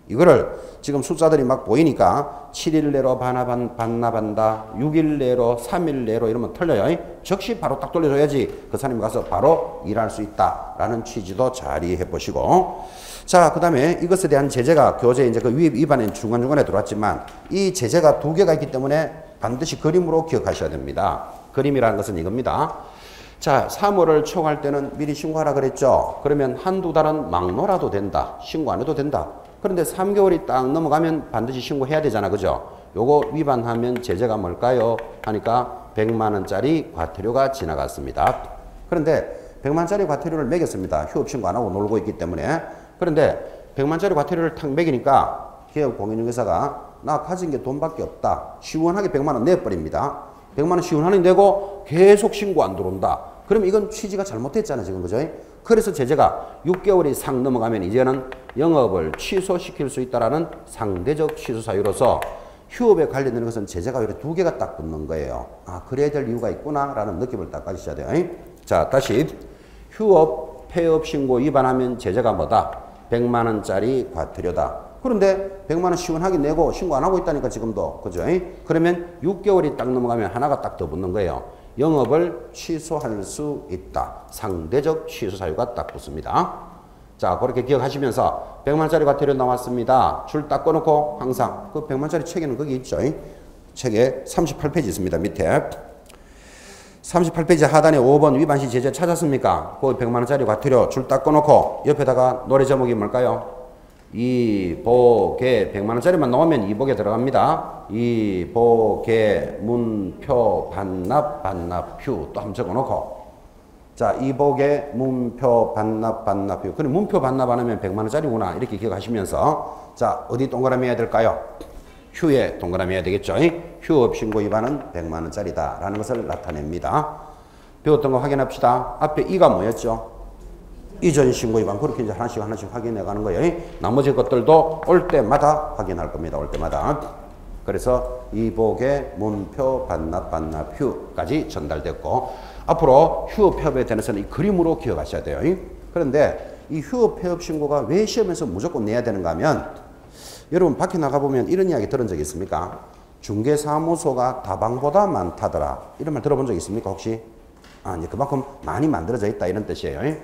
이거를 지금 숫자들이 막 보이니까 7일 내로 반납한다. 6일 내로, 3일 내로 이러면 틀려요. 적시 바로 딱 돌려줘야지 그 사람이 가서 바로 일할 수 있다라는 취지도 잘 이해해 보시고. 자, 그 다음에 이것에 대한 제재가 교재 이제 그 위반에 중간중간에 들어왔지만 이 제재가 2개가 있기 때문에 반드시 그림으로 기억하셔야 됩니다. 그림이라는 것은 이겁니다. 자, 3월을 초과할 때는 미리 신고하라 그랬죠. 그러면 한두 달은 막 놀아도 된다. 신고 안 해도 된다. 그런데 3개월이 딱 넘어가면 반드시 신고해야 되잖아. 그죠? 요거 위반하면 제재가 뭘까요? 하니까 100만 원짜리 과태료가 지나갔습니다. 그런데 100만 원짜리 과태료를 매겼습니다. 휴업 신고 안 하고 놀고 있기 때문에. 그런데 100만 원짜리 과태료를 탁 매기니까 개업 공인중개사가 나 가진 게 돈밖에 없다. 시원하게 100만 원 내버립니다. 100만 원 시원하게 내고 계속 신고 안 들어온다. 그럼 이건 취지가 잘못됐잖아 지금. 그죠? 그래서 제재가 6개월이 상 넘어가면 이제는 영업을 취소시킬 수 있다라는 상대적 취소 사유로서 휴업에 관련된 것은 제재가 이렇게 2개가 딱 붙는 거예요. 아, 그래야 될 이유가 있구나라는 느낌을 딱 가지셔야 돼요. 자, 다시 휴업 폐업 신고 위반하면 제재가 뭐다? 100만 원짜리 과태료다. 그런데 100만 원 시원하게 내고 신고 안 하고 있다니까 지금도. 그죠? 그러면 6개월이 딱 넘어가면 하나가 딱 더 붙는 거예요. 영업을 취소할 수 있다. 상대적 취소 사유가 딱 붙습니다. 자, 그렇게 기억하시면서 100만 원짜리 과태료 나왔습니다. 줄 딱 꺼놓고 항상 그 100만 원짜리 책에는 거기 있죠. 책에 38페이지 있습니다. 밑에 38페이지 하단에 5번 위반시 제재 찾았습니까? 그 100만 원짜리 과태료 줄 딱 꺼놓고 옆에다가 노래 제목이 뭘까요? 이보개 100만 원짜리만 넣으면 이보개 들어갑니다. 이보개 문표 반납 휴 또 한번 적어놓고 자, 이복의 문표 반납 휴. 그럼 문표 반납 안 하면 100만 원짜리구나. 이렇게 기억하시면서 자, 어디 동그라미 해야 될까요? 휴에 동그라미 해야 되겠죠. 휴업 신고 위반은 100만 원짜리다 라는 것을 나타냅니다. 배웠던 거 확인합시다. 앞에 이가 뭐였죠? 이전 신고 위반. 그렇게 이제 하나씩 확인해 가는 거예요. 나머지 것들도 올 때마다 확인할 겁니다. 올 때마다. 그래서 이복의 문표 반납 휴까지 전달됐고, 앞으로 휴업 폐업에 대해서는 이 그림으로 기억하셔야 돼요. 그런데 이 휴업 폐업 신고가 왜 시험에서 무조건 내야 되는가 하면, 여러분 밖에 나가보면 이런 이야기 들은 적 있습니까? 중개사무소가 다방보다 많다더라. 이런 말 들어본 적 있습니까 혹시? 이제 그만큼 많이 만들어져 있다 이런 뜻이에요.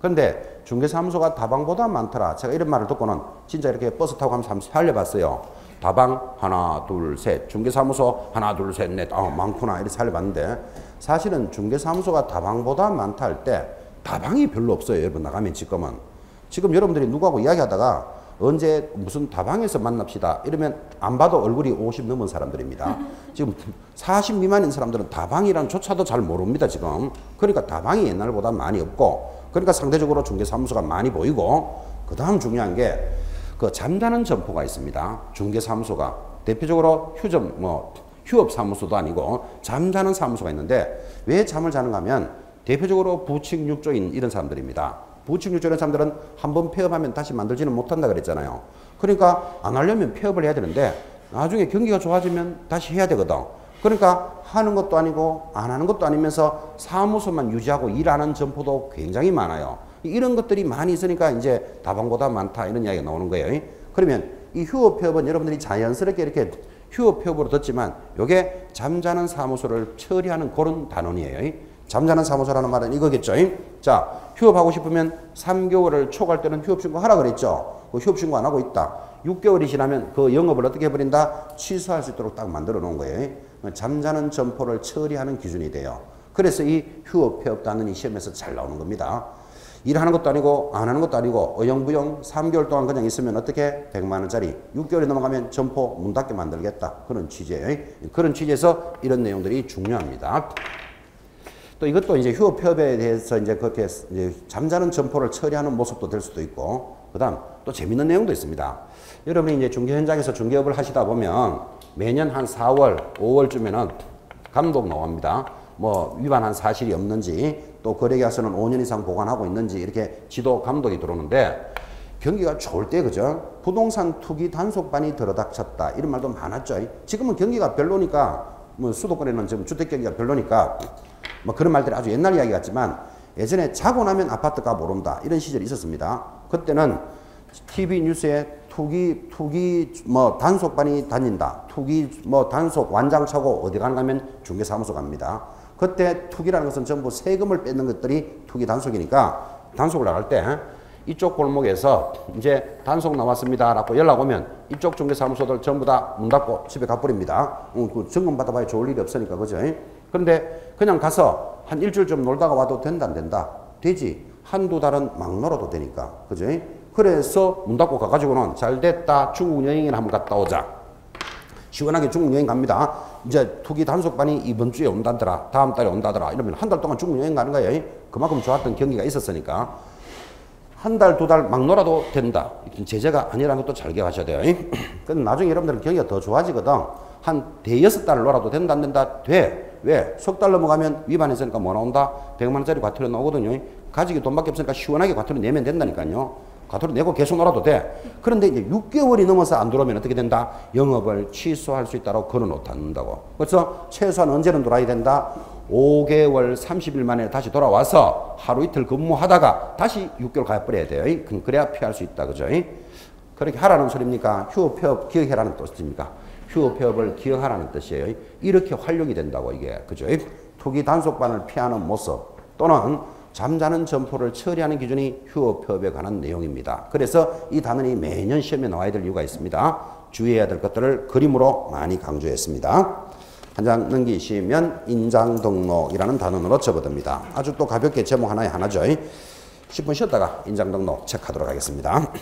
그런데 중개사무소가 다방보다 많더라. 제가 이런 말을 듣고는 진짜 이렇게 버스 타고 가면서 한번 살려봤어요. 다방 하나 둘 셋, 중개사무소 하나 둘 셋 넷, 많구나 이렇게 살려봤는데, 사실은 중개사무소가 다방보다 많다 할 때 다방이 별로 없어요. 여러분 나가면 지금 여러분들이 누구하고 이야기하다가 언제 무슨 다방에서 만납시다 이러면 안 봐도 얼굴이 50 넘은 사람들입니다. 지금 40 미만인 사람들은 다방이란 조차도 잘 모릅니다 지금. 그러니까 다방이 옛날보다 많이 없고, 그러니까 상대적으로 중개사무소가 많이 보이고, 그 다음 중요한 게 그 잠자는 점포가 있습니다. 중개사무소가 대표적으로 휴업사무소도 아니고 잠자는 사무소가 있는데, 왜 잠을 자는가 하면 대표적으로 부칙육조인 이런 사람들입니다. 부칙육조인 사람들은 한번 폐업하면 다시 만들지는 못한다 그랬잖아요. 그러니까 안 하려면 폐업을 해야 되는데 나중에 경기가 좋아지면 다시 해야 되거든. 그러니까 하는 것도 아니고 안 하는 것도 아니면서 사무소만 유지하고 일하는 점포도 굉장히 많아요. 이런 것들이 많이 있으니까 이제 다방보다 많다 이런 이야기가 나오는 거예요. 그러면 이 휴업 폐업은 여러분들이 자연스럽게 이렇게 휴업 폐업으로 듣지만 이게 잠자는 사무소를 처리하는 그런 단원이에요. 잠자는 사무소라는 말은 이거겠죠. 자, 휴업하고 싶으면 3개월을 초과할 때는 휴업신고 하라 그랬죠. 그 휴업신고 안 하고 있다. 6개월이 지나면 그 영업을 어떻게 해버린다? 취소할 수 있도록 딱 만들어 놓은 거예요. 잠자는 점포를 처리하는 기준이 돼요. 그래서 이 휴업 폐업 단원이 시험에서 잘 나오는 겁니다. 일하는 것도 아니고 안 하는 것도 아니고 어영부영 3개월 동안 그냥 있으면 어떻게 100만 원짜리, 6개월이 넘어가면 점포 문 닫게 만들겠다. 그런 취지예요. 그런 취지에서 이런 내용들이 중요합니다. 또 이것도 이제 휴업 폐업에 대해서 이제 그렇게 이제 잠자는 점포를 처리하는 모습도 될 수도 있고, 그다음 또 재밌는 내용도 있습니다. 여러분이 이제 중개 현장에서 중개업을 하시다 보면 매년 한 4월, 5월쯤에는 감독 나옵니다. 뭐 위반한 사실이 없는지, 또 거래계약서는 5년 이상 보관하고 있는지 이렇게 지도 감독이 들어오는데, 경기가 좋을 때 그죠? 부동산 투기 단속반이 들어닥쳤다 이런 말도 많았죠. 지금은 경기가 별로니까, 뭐 수도권에는 지금 주택 경기가 별로니까 뭐 그런 말들이 아주 옛날 이야기 같지만, 예전에 자고 나면 아파트 값 오른다 이런 시절이 있었습니다. 그때는 TV 뉴스에 투기 뭐 단속반이 다닌다, 투기 뭐 단속 완장차고 어디 가는가 하면 중개사무소 갑니다. 그때 투기라는 것은 전부 세금을 뺏는 것들이 투기 단속이니까, 단속을 나갈 때 이쪽 골목에서 이제 단속 나왔습니다 라고 연락 오면 이쪽 중개사무소들 전부 다 문 닫고 집에 가버립니다. 그 점검 받아봐야 좋을 일이 없으니까 그죠? 그런데 그냥 가서 한 일주일 좀 놀다가 와도 된다 안 된다? 되지. 한두 달은 막 놀아도 되니까 그죠? 그래서 문 닫고 가가지고는 잘 됐다, 중국 여행이나 한번 갔다 오자. 시원하게 중국 여행 갑니다. 이제 투기 단속반이 이번 주에 온다더라, 다음 달에 온다더라 이러면 한 달 동안 중국 여행 가는 거예요. 그만큼 좋았던 경기가 있었으니까 한 달, 두 달 막 놀아도 된다. 제재가 아니라는 것도 잘 기억하셔야 돼요. 근데 나중에 여러분들은 경기가 더 좋아지거든. 한 대여섯 달 놀아도 된다 안 된다? 돼. 왜? 석 달 넘어가면 위반했으니까 뭐 나온다? 100만 원짜리 과태료 나오거든요. 가지기 돈밖에 없으니까 시원하게 과태료 내면 된다니까요. 과태료 내고 계속 놀아도 돼. 그런데 이제 6개월이 넘어서 안 들어오면 어떻게 된다? 영업을 취소할 수 있다고 걸어놓는다고. 그래서 최소한 언제는 돌아야 된다? 5개월 30일 만에 다시 돌아와서 하루 이틀 근무하다가 다시 6개월 가버려야 돼요. 그래야 피할 수 있다. 그죠? 그렇게 하라는 소리입니까? 휴업 폐업 기억해라는 뜻입니까? 휴업 폐업을 기억하라는 뜻이에요. 이렇게 활용이 된다고 이게. 그죠? 투기 단속반을 피하는 모습 또는 잠자는 점포를 처리하는 기준이 휴업 폐업에 관한 내용입니다. 그래서 이 단원이 매년 시험에 나와야 될 이유가 있습니다. 주의해야 될 것들을 그림으로 많이 강조했습니다. 한 장 넘기시면 인장등록이라는 단원으로 접어듭니다. 아주 또 가볍게 제목 하나에 하나죠. 10분 쉬었다가 인장등록 체크하도록 하겠습니다.